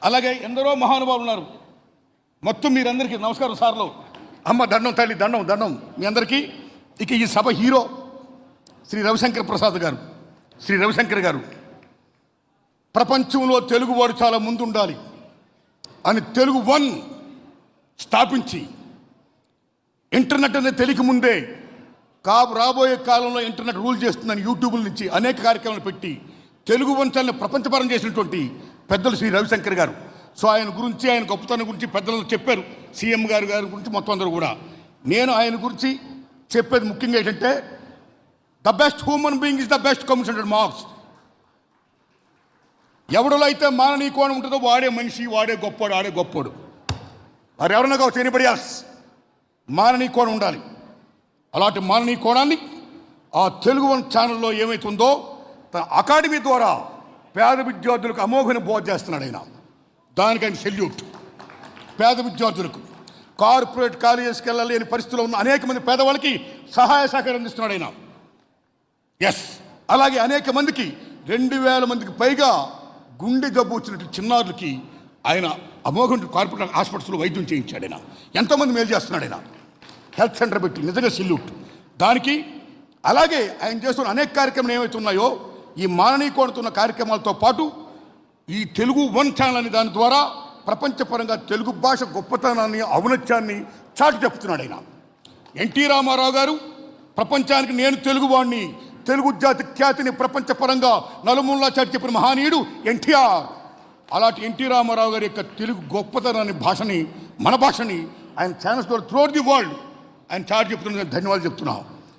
అలాగే ఎందరో మహానుభావులు ఉన్నారు. మొత్తం మీరందరికీ నమస్కారం సార్లు. అమ్మ దండం, తల్లి దండం దండం మీ అందరికీ. ఇక ఈ సభ హీరో శ్రీ రవిశంకర్ ప్రసాద్ గారు. శ్రీ రవిశంకర్ గారు ప్రపంచంలో తెలుగువాడు చాలా ముందుండాలి అని తెలుగు వన్ స్థాపించి ఇంటర్నెట్ అనేది తెలియక ముందే రాబోయే కాలంలో ఇంటర్నెట్ రూల్ చేస్తుందని యూట్యూబ్ల నుంచి అనేక కార్యక్రమాలు పెట్టి తెలుగు వంశాలను ప్రపంచపరం చేసినటువంటి పెద్దలు శ్రీ రవిశంకర్ గారు. సో ఆయన గురించి, ఆయన గొప్పతనం గురించి పెద్దలు చెప్పారు. సీఎం గారి గురించి మొత్తం అందరూ కూడా. నేను ఆయన గురించి చెప్పేది ముఖ్యంగా ఏంటంటే the best human being is the best communicated Marx. ఎవడలో అయితే మాననీయ కోణం ఉంటుందో వాడే మనిషి, వాడే గొప్పోడు, ఆడే గొప్పోడు. వారు ఎవరన్నా కావచ్చు, ఎనీబడి ఎల్స్. మాననీయ కోణం ఉండాలి. అలాంటి మాననీయ కోణాన్ని ఆ తెలుగు వన్ ఛానల్లో ఏమైతుందో తన అకాడమీ ద్వారా పేద విద్యార్థులకు అమోఘని బోధ చేస్తున్నాడు ఆయన. దానికి ఆయన సెల్యూట్. పేద విద్యార్థులకు కార్పొరేట్ కాలేజెస్కి వెళ్ళలేని పరిస్థితుల్లో ఉన్న అనేక మంది పేదవాళ్ళకి సహాయ సహకారం అందిస్తున్నాడు ఆయన. ఎస్, అలాగే అనేక మందికి 2000 మందికి పైగా గుండె జబ్బు వచ్చినట్టు చిన్నారులకి ఆయన అమోఘం కార్పొరేట్ హాస్పిటల్స్లో వైద్యం చేయించాడు ఆయన. ఎంతోమంది మేలు చేస్తున్నాడు ఆయన. హెల్త్ సెంటర్ పెట్టి నిజంగా సెల్యూట్ దానికి. అలాగే ఆయన చేస్తున్న అనేక కార్యక్రమాలు ఏవైతే ఉన్నాయో ఈ మాననీయ కోణతున్న కార్యక్రమాలతో పాటు ఈ తెలుగు వన్ ఛానల్ అనే దాని ద్వారా ప్రపంచపరంగా తెలుగు భాష గొప్పతనాన్ని, ఔన్నత్యాన్ని చాటి చెప్తున్నాడు ఆయన. ఎన్టీ రామారావు గారు ప్రపంచానికి నేను తెలుగువాడిని, తెలుగు జాతి ఖ్యాతిని ప్రపంచపరంగా నలుమూలలా చాటి చెప్పిన మహానీయుడు ఎన్టీఆర్. అలాంటి ఎన్టీ రామారావు గారి యొక్క తెలుగు గొప్పతనాన్ని, భాషని, మన భాషని ఆయన ఛానల్స్ ద్వారా త్రూఅవుట్ ది వరల్డ్ ఆయన చాటి చెప్తున్న ధన్యవాదాలు చెప్తున్నాం.